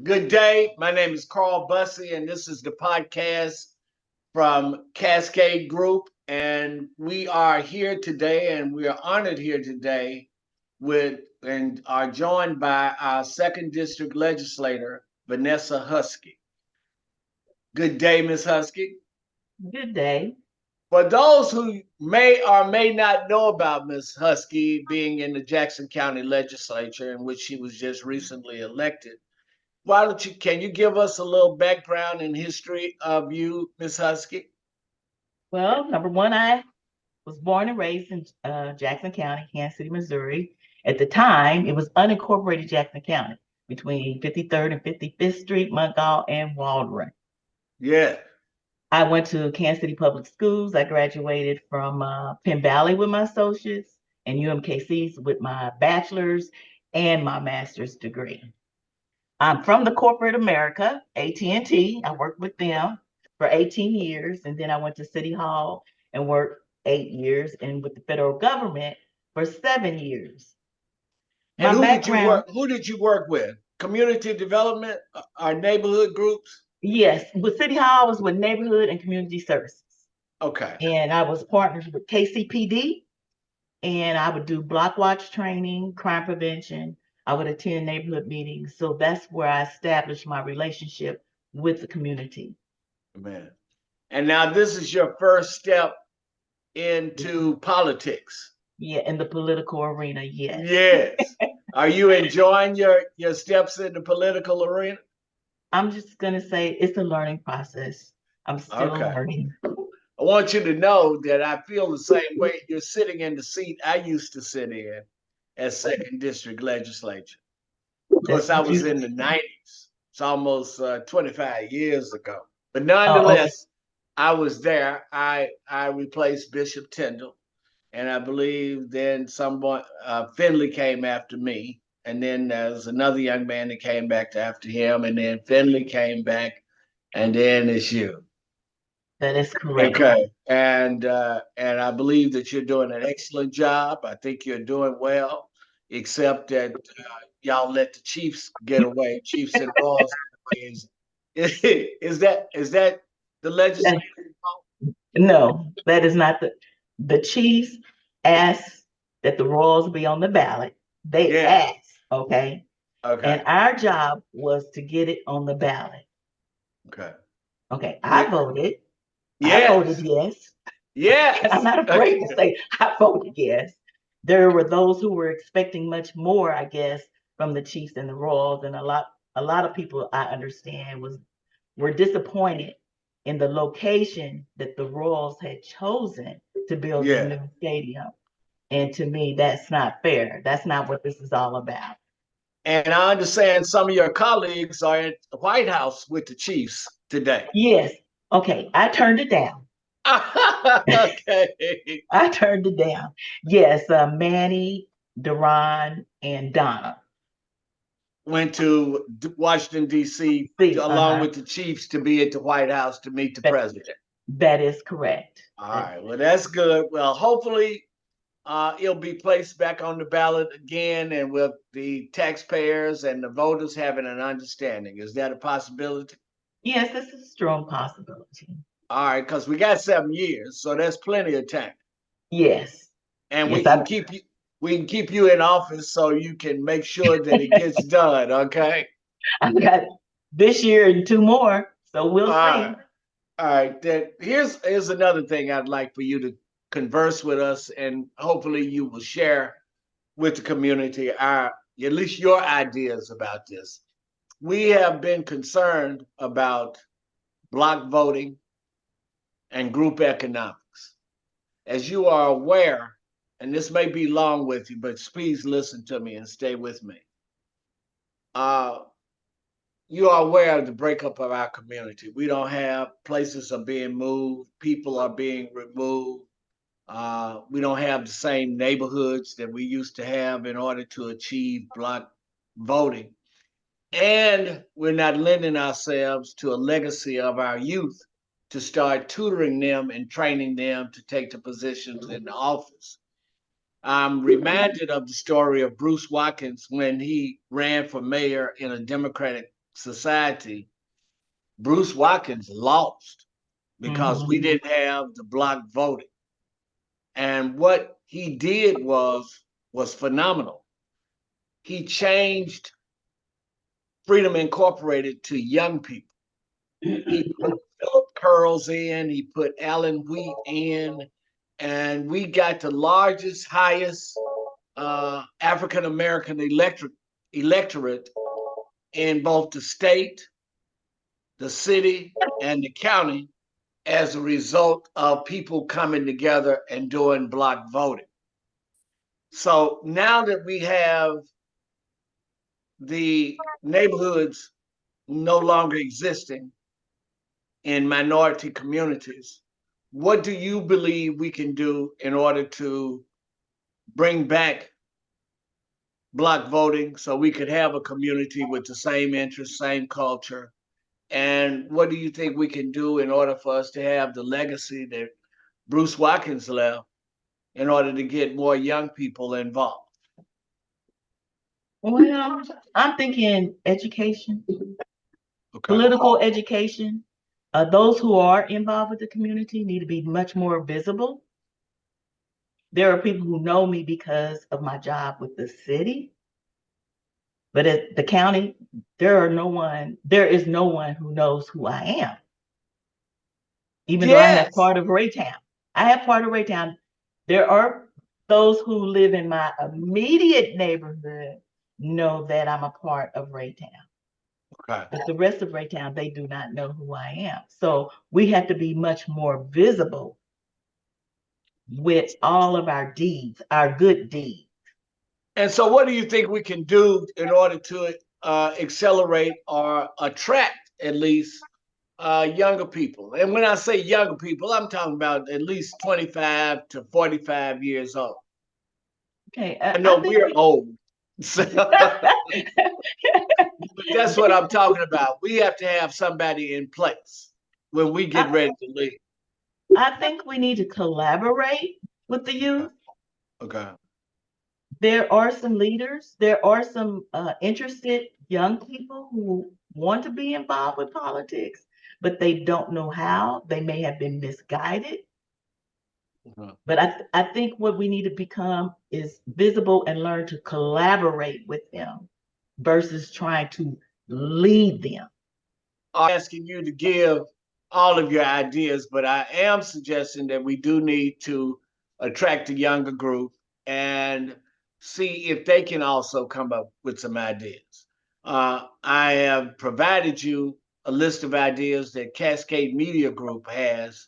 Good day. My name is Carl Bussey, and this is the podcast from Cascade Group. And we are here today, and we are honored here today with and are joined by our second district legislator, Venessa Huskey. Good day, Ms. Huskey. Good day. For those who may or may not know about Ms. Huskey being in the Jackson County Legislature, in which she was just recently elected, why don't you can you give us a little background and history of you, Miss Huskey? Well, number one, I was born and raised in Jackson County, Kansas City, Missouri. At the time, it was unincorporated Jackson County between 53rd and 55th Street, Montgall, and Waldron. Yeah. I went to Kansas City Public Schools. I graduated from Penn Valley with my associates and UMKC's with my bachelor's and my master's degree. I'm from the corporate America, AT&T. I worked with them for 18 years, and then I went to City Hall and worked 8 years, and with the federal government for 7 years. And My background, who did you work with? Community development or neighborhood groups? yes, with City Hall, I was with neighborhood and community services, Okay. and I was partnered with KCPD, and I would do block watch training, crime prevention. I would attend neighborhood meetings, so that's where I established my relationship with the community. Man. And now this is your first step into politics. Yeah, in the political arena, yes. Yes. Are you enjoying your steps in the political arena? I'm just gonna say it's a learning process. I'm still Okay. learning. I want you to know that I feel the same way. You're sitting in the seat I used to sit in as second district legislature. Of course, That's I what was you. in the 90s. It's almost 25 years ago. But Oh, okay. nonetheless, I was there. I replaced Bishop Tyndall. And I believe then someone, Finley came after me. And then there's another young man that came back after him. And then Finley came back. And then it's you. That is correct. Okay. And I believe that you're doing an excellent job. I think you're doing well, except that y'all let the Chiefs get away. Chiefs and Royals get away. Is that the That- legislature? no, that is not the Chiefs asked that the Royals be on the ballot. They Yeah. asked, okay, and Okay. our job was to get it on the ballot. Okay. Okay, I Yeah. voted. I voted Yes. yes. And I'm Yes. not afraid to say I voted yes. There were those who were expecting much more, I guess, from the Chiefs and the Royals, and a lot of people I understand were disappointed in the location that the Royals had chosen to build the Yeah. new stadium. And to me, that's not fair. That's not what this is all about. And I understand some of your colleagues are at the White House with the Chiefs today. Yes. Okay, I turned it down. Okay. I turned it down. Yes, Manny, Duran, and Donna. Went to Washington, D.C., See, along with the Chiefs to be at the White House to meet the that, president. that is correct. All right. Well, that's good. Well, hopefully it'll be placed back on the ballot again and with the taxpayers and the voters having an understanding. Is that a possibility? Yes, this is a strong possibility. All right, because we got 7 years, so that's plenty of time. Yes. And Yes, I we can keep you in office so you can make sure that it gets done, okay? I got this year and two more, so we'll All see. right. All right. Then here's another thing I'd like for you to converse with us, and hopefully you will share with the community our at least your ideas about this. We have been concerned about block voting and group economics. As you are aware, and this may be long with you, but please listen to me and stay with me. Uh, you are aware of the breakup of our community. We don't have places are being moved, people are being removed. We don't have the same neighborhoods that we used to have in order to achieve block voting. And we're not lending ourselves to a legacy of our youth to start tutoring them and training them to take the positions in the office. I'm reminded of the story of Bruce Watkins when he ran for mayor in a Democratic society, Bruce Watkins lost because we didn't have the block voting. And what he did was phenomenal. He changed Freedom Incorporated to young people. He put Philip Curls in, he put Alan Wheat in, and we got the largest, highest African American electorate in both the state, the city, and the county as a result of people coming together and doing block voting. So now that we have the neighborhoods no longer existing in minority communities, what do you believe we can do in order to bring back block voting so we could have a community with the same interests, same culture? And what do you think we can do in order for us to have the legacy that Bruce Watkins left in order to get more young people involved? Well, I'm thinking education, political education. Those who are involved with the community need to be much more visible. There are people who know me because of my job with the city, but at the county, there is no one who knows who I am. Even though I have part of Raytown. There are those who live in my immediate neighborhood know that I'm a part of Raytown. Okay. But the rest of Raytown, they do not know who I am. So we have to be much more visible with all of our deeds, our good deeds. And so what do you think we can do in order to accelerate or attract at least younger people? And when I say younger people, I'm talking about at least 25 to 45 years old. Okay. I know we're old. So, but that's what I'm talking about. We have to have somebody in place when we get ready to leave. I think we need to collaborate with the youth. Okay. There are some leaders. There are some interested young people who want to be involved with politics, but they don't know how. They may have been misguided. But I think what we need to become is visible and learn to collaborate with them versus trying to lead them. I'm asking you to give all of your ideas, but I am suggesting that we do need to attract a younger group and see if they can also come up with some ideas. I have provided you a list of ideas that Cascade Media Group has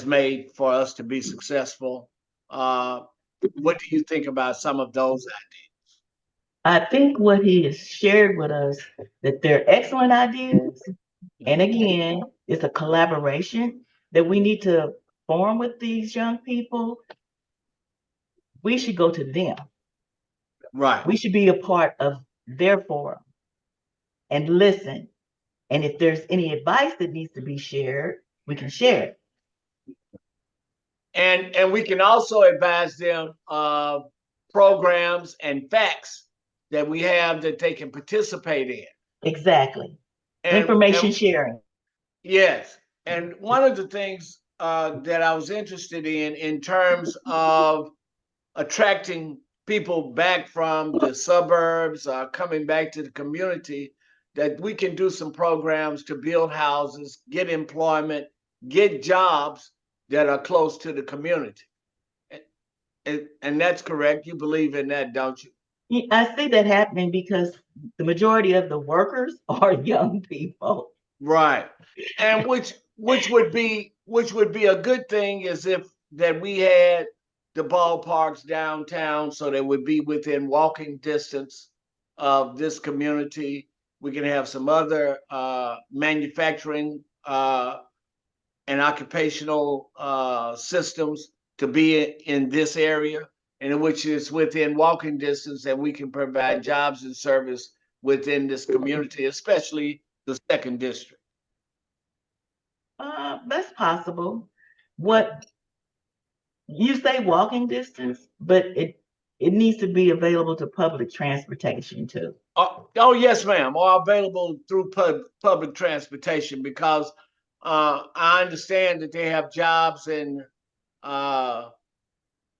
made for us to be successful. What do you think about some of those ideas? I think what he has shared with us, that they're excellent ideas. And again, it's a collaboration that we need to form with these young people. We should go to them. Right. We should be a part of their forum and listen. And if there's any advice that needs to be shared, we can share it. And we can also advise them programs and facts that we have that they can participate in. Exactly. Information sharing. Yes. And one of the things that I was interested in terms of attracting people back from the suburbs, coming back to the community, that we can do some programs to build houses, get employment, get jobs that are close to the community. And that's correct. You believe in that, don't you? I see that happening because the majority of the workers are young people. Right. And which would be a good thing is if that we had the ballparks downtown so they would be within walking distance of this community. We can have some other manufacturing and occupational systems to be in this area, and which is within walking distance, and we can provide jobs and service within this community, especially the second district. That's possible. What you say walking distance, but it needs to be available to public transportation too. Oh, yes, ma'am. Or available through public transportation, because I understand that they have jobs in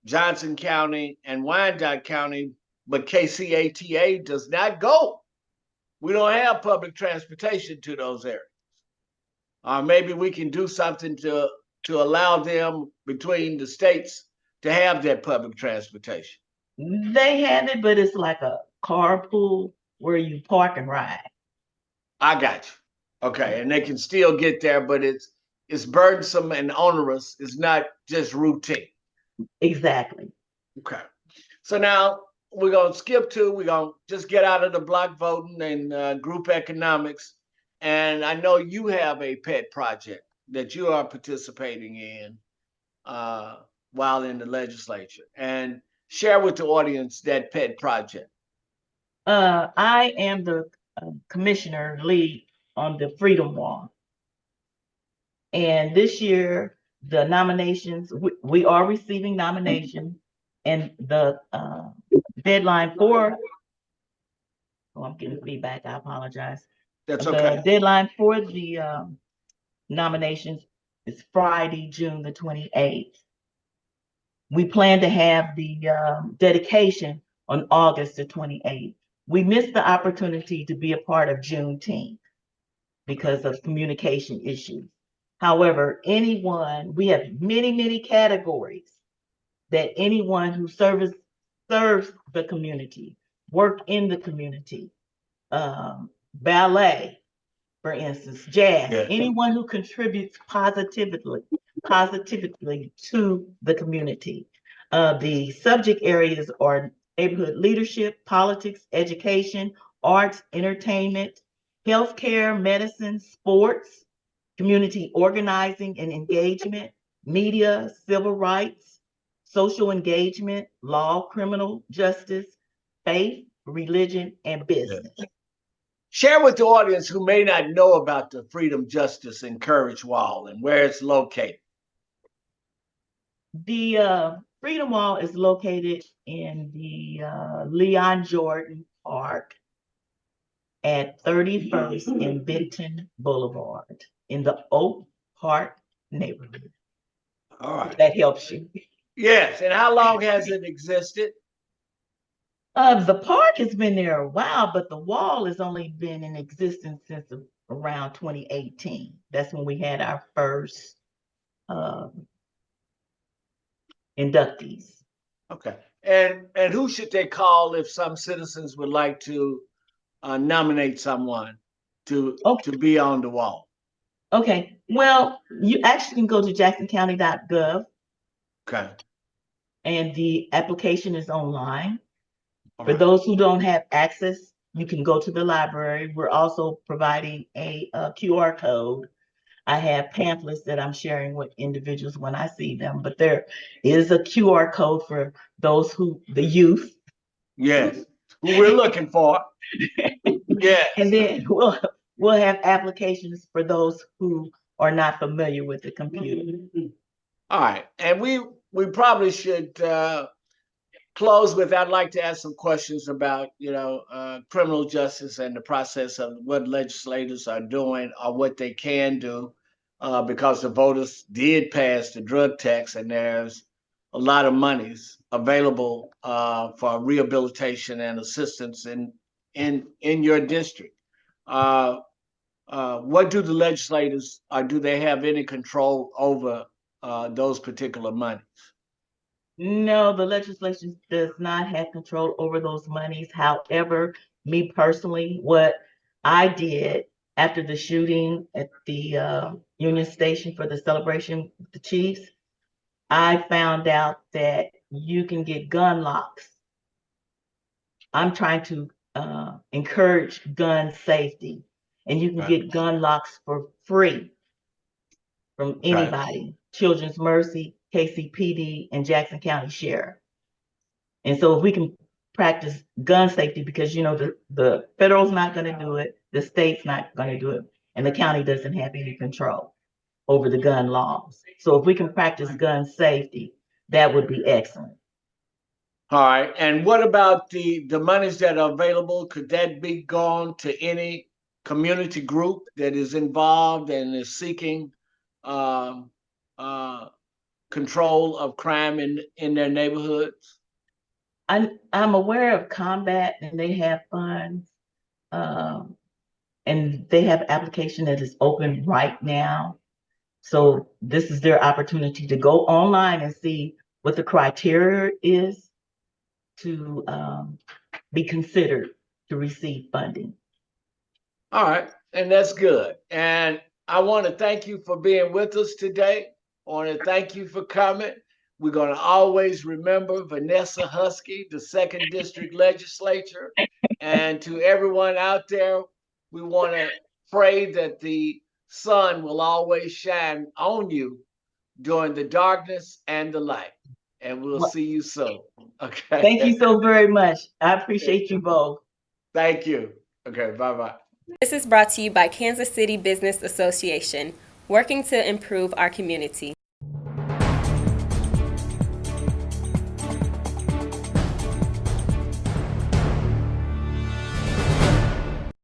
Johnson County and Wyandotte County, but KCATA does not go. We don't have public transportation to those areas. Maybe we can do something to allow them between the states to have that public transportation. They have it, but it's like a carpool where you park and ride. I got you. Okay, and they can still get there, but it's burdensome and onerous. It's not just routine. Exactly. Okay. So now we're gonna we're gonna just get out of the block voting and group economics. And I know you have a pet project that you are participating in while in the legislature. And share with the audience that pet project. I am the commissioner lead on the Freedom Wall. And this year, the nominations, we are receiving nominations, and the deadline for, oh, I'm getting feedback, I apologize. That's okay. The deadline for the nominations is Friday, June the 28th. We plan to have the dedication on August the 28th. We missed the opportunity to be a part of Juneteenth because of communication issues. However, we have many, many categories that anyone who serves the community, work in the community, ballet, for instance, jazz, anyone who contributes positively to the community. The subject areas are neighborhood leadership, politics, education, arts, entertainment, healthcare, medicine, sports, community organizing and engagement, media, civil rights, social engagement, law, criminal justice, faith, religion, and business. Share with the audience who may not know about the Freedom, Justice, and Courage Wall and where it's located. The Freedom Wall is located in the Leon Jordan Park at 31st and Benton Boulevard in the Oak Park neighborhood. All right. That helps you. Yes. And how long has it existed? The park has been there a while, but the wall has only been in existence since around 2018. That's when we had our first inductees. Okay. And who should they call if some citizens would like to nominate someone to be on the wall? Okay. Well, you actually can go to jacksoncounty.gov. Okay. And the application is online. All For right. those who don't have access, you can go to the library. We're also providing a QR code. I have pamphlets that I'm sharing with individuals when I see them, but there is a QR code for those the youth. Yes, who we're looking for. Yeah. And then we'll have applications for those who are not familiar with the computer. All right. And we probably should close with, I'd like to ask some questions about, criminal justice and the process of what legislators are doing or what they can do, because the voters did pass the drug tax, and there's a lot of monies available for rehabilitation and assistance in your district. What do the legislators, or do they have any control over those particular monies? No, the legislation does not have control over those monies. However, me personally, what I did after the shooting at the Union Station for the celebration with the Chiefs, I found out that you can get gun locks. I'm trying to encourage gun safety, and you can get gun locks for free from anybody. Children's Mercy, KCPD, and Jackson County Sheriff. And so if we can practice gun safety, because the federal's not going to do it, the state's not going to do it, and the county doesn't have any control over the gun laws. So if we can practice gun safety, that would be excellent. All right. And what about the monies that are available? Could that be gone to any community group that is involved and is seeking um, uh, control of crime in their neighborhoods? I'm aware of Combat, and they have funds, and they have application that is open right now. So this is their opportunity to go online and see what the criteria is to be considered to receive funding. All right, and that's good. And I want to thank you for being with us today. I want to thank you for coming. We're going to always remember Venessa Huskey, the 2nd District Legislature. And to everyone out there, we want to pray that the sun will always shine on you during the darkness and the light. And we'll see you soon. Okay. Thank you so very much. I appreciate you both. Thank you. Okay, bye-bye. This is brought to you by Kansas City Business Association, working to improve our community.